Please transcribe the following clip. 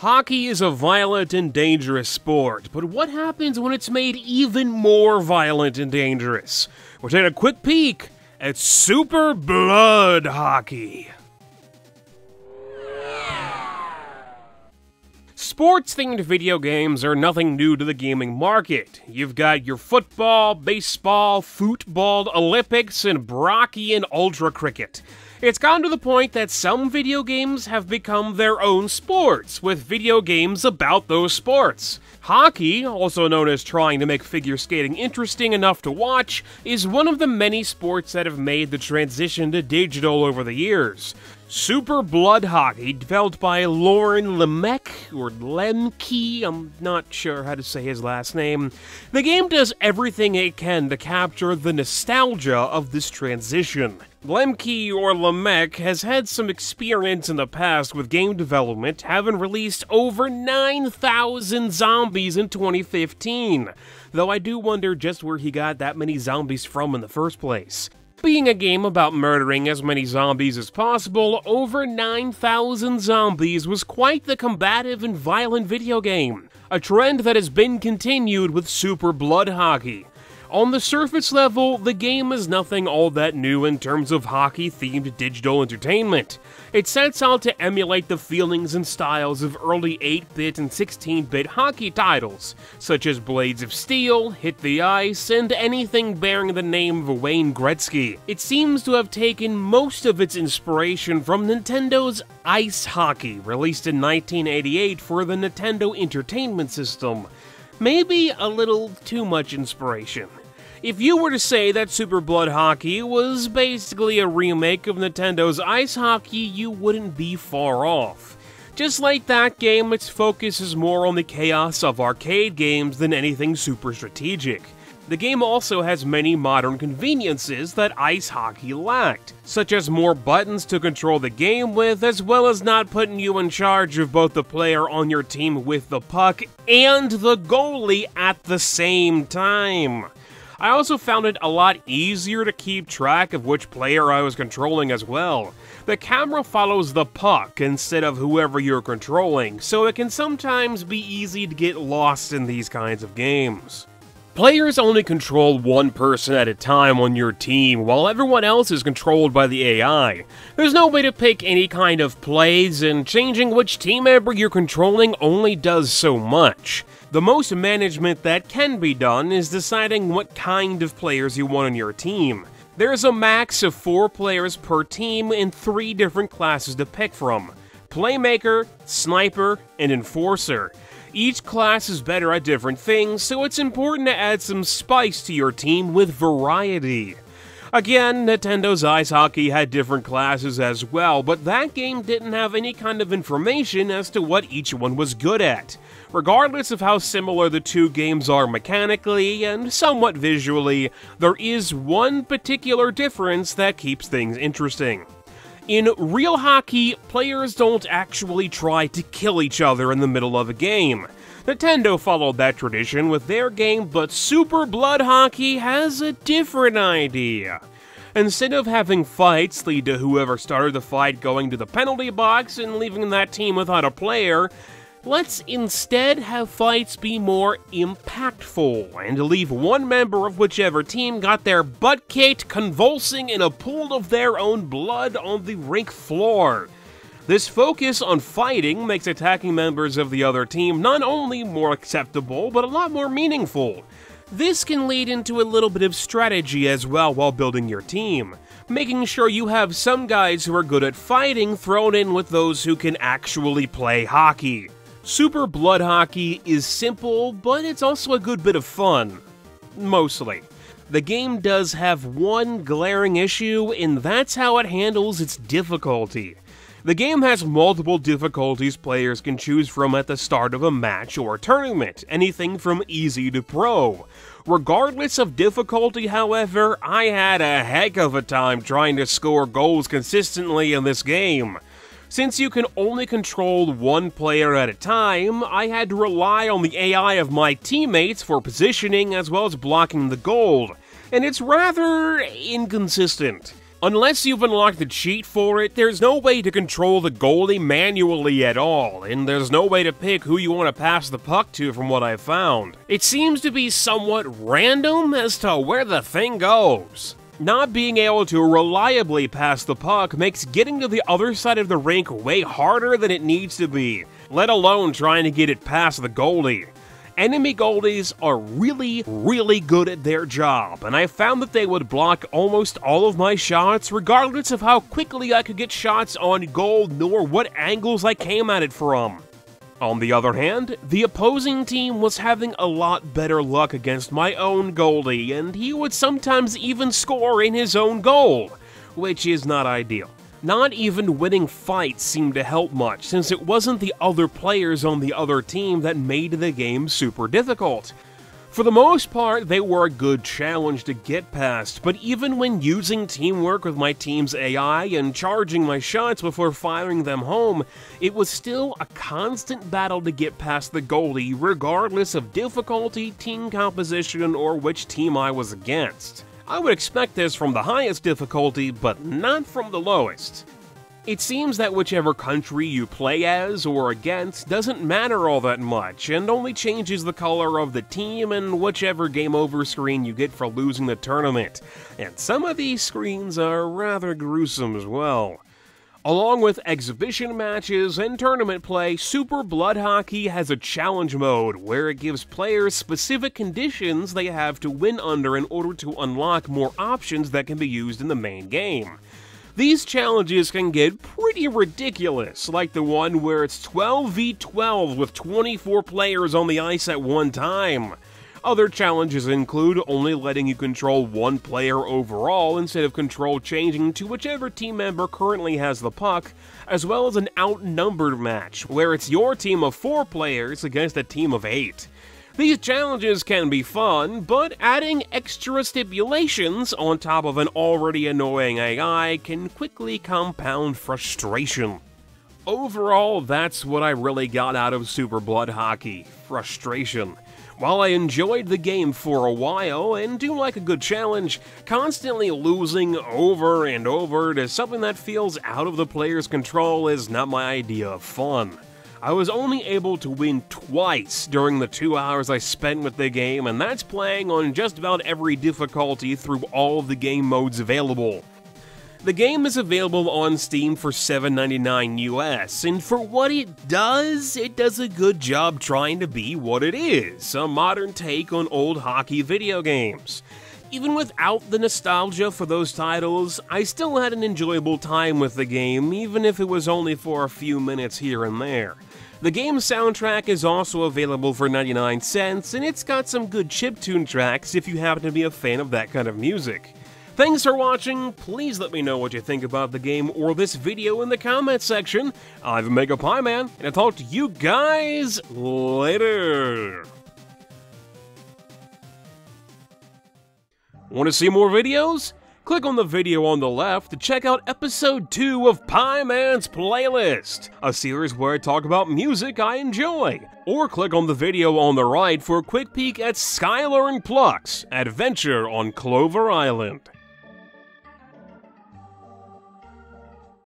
Hockey is a violent and dangerous sport, but what happens when it's made even more violent and dangerous? We'll take a quick peek at Super Blood Hockey. Sports-themed video games are nothing new to the gaming market. You've got your football, baseball, football, Olympics, and Brocky and Ultra Cricket. It's gotten to the point that some video games have become their own sports, with video games about those sports. Hockey, also known as trying to make figure skating interesting enough to watch, is one of the many sports that have made the transition to digital over the years. Super Blood Hockey, developed by Lauren Lemke, I'm not sure how to say his last name. The game does everything it can to capture the nostalgia of this transition. Lemke, or Lemke, has had some experience in the past with game development, having released over 9,000 zombies in 2015, though I do wonder just where he got that many zombies from in the first place. Being a game about murdering as many zombies as possible, over 9,000 zombies was quite the combative and violent video game, a trend that has been continued with Super Blood Hockey. On the surface level, the game is nothing all that new in terms of hockey-themed digital entertainment. It sets out to emulate the feelings and styles of early 8-bit and 16-bit hockey titles, such as Blades of Steel, Hit the Ice, and anything bearing the name of Wayne Gretzky. It seems to have taken most of its inspiration from Nintendo's Ice Hockey, released in 1988 for the Nintendo Entertainment System. Maybe a little too much inspiration. If you were to say that Super Blood Hockey was basically a remake of Nintendo's Ice Hockey, you wouldn't be far off. Just like that game, its focus is more on the chaos of arcade games than anything super strategic. The game also has many modern conveniences that Ice Hockey lacked, such as more buttons to control the game with, as well as not putting you in charge of both the player on your team with the puck and the goalie at the same time. I also found it a lot easier to keep track of which player I was controlling as well. The camera follows the puck instead of whoever you're controlling, so it can sometimes be easy to get lost in these kinds of games. Players only control one person at a time on your team, while everyone else is controlled by the AI. There's no way to pick any kind of plays, and changing which team member you're controlling only does so much. The most management that can be done is deciding what kind of players you want on your team. There's a max of 4 players per team and 3 different classes to pick from: Playmaker, Sniper, and Enforcer. Each class is better at different things, so it's important to add some spice to your team with variety. Again, Nintendo's Ice Hockey had different classes as well, but that game didn't have any kind of information as to what each one was good at. Regardless of how similar the two games are mechanically and somewhat visually, there is one particular difference that keeps things interesting. In real hockey, players don't actually try to kill each other in the middle of a game. Nintendo followed that tradition with their game, but Super Blood Hockey has a different idea. Instead of having fights lead to whoever started the fight going to the penalty box and leaving that team without a player, let's instead have fights be more impactful, and leave one member of whichever team got their butt kicked convulsing in a pool of their own blood on the rink floor. This focus on fighting makes attacking members of the other team not only more acceptable, but a lot more meaningful. This can lead into a little bit of strategy as well while building your team, making sure you have some guys who are good at fighting thrown in with those who can actually play hockey. Super Blood Hockey is simple, but it's also a good bit of fun. Mostly. The game does have one glaring issue, and that's how it handles its difficulty. The game has multiple difficulties players can choose from at the start of a match or tournament, anything from easy to pro. Regardless of difficulty, however, I had a heck of a time trying to score goals consistently in this game. Since you can only control one player at a time, I had to rely on the AI of my teammates for positioning as well as blocking the goal, and it's rather inconsistent. Unless you've unlocked the cheat for it, there's no way to control the goalie manually at all, and there's no way to pick who you want to pass the puck to from what I've found. It seems to be somewhat random as to where the thing goes. Not being able to reliably pass the puck makes getting to the other side of the rink way harder than it needs to be, let alone trying to get it past the goalie. Enemy goalies are really good at their job, and I found that they would block almost all of my shots regardless of how quickly I could get shots on goal nor what angles I came at it from. On the other hand, the opposing team was having a lot better luck against my own goalie, and he would sometimes even score in his own goal, which is not ideal. Not even winning fights seemed to help much, since it wasn't the other players on the other team that made the game super difficult. For the most part, they were a good challenge to get past, but even when using teamwork with my team's AI and charging my shots before firing them home, it was still a constant battle to get past the goalie regardless of difficulty, team composition, or which team I was against. I would expect this from the highest difficulty, but not from the lowest. It seems that whichever country you play as or against doesn't matter all that much, and only changes the color of the team and whichever game over screen you get for losing the tournament. And some of these screens are rather gruesome as well. Along with exhibition matches and tournament play, Super Blood Hockey has a challenge mode where it gives players specific conditions they have to win under in order to unlock more options that can be used in the main game. These challenges can get pretty ridiculous, like the one where it's 12v12 with 24 players on the ice at one time. Other challenges include only letting you control one player overall instead of control changing to whichever team member currently has the puck, as well as an outnumbered match, where it's your team of 4 players against a team of 8. These challenges can be fun, but adding extra stipulations on top of an already annoying AI can quickly compound frustration. Overall, that's what I really got out of Super Blood Hockey: frustration. While I enjoyed the game for a while and do like a good challenge, constantly losing over and over to something that feels out of the player's control is not my idea of fun. I was only able to win twice during the 2 hours I spent with the game, and that's playing on just about every difficulty through all of the game modes available. The game is available on Steam for $7.99 US, and for what it does a good job trying to be what it is, a modern take on old hockey video games. Even without the nostalgia for those titles, I still had an enjoyable time with the game, even if it was only for a few minutes here and there. The game's soundtrack is also available for 99 cents, and it's got some good chiptune tracks if you happen to be a fan of that kind of music. Thanks for watching. Please let me know what you think about the game or this video in the comments section. I'm MegapieMan, and I'll talk to you guys later. Want to see more videos? Click on the video on the left to check out episode 2 of Pieman's Playlist, a series where I talk about music I enjoy. Or click on the video on the right for a quick peek at Skylar and Pluck's Adventure on Clover Island.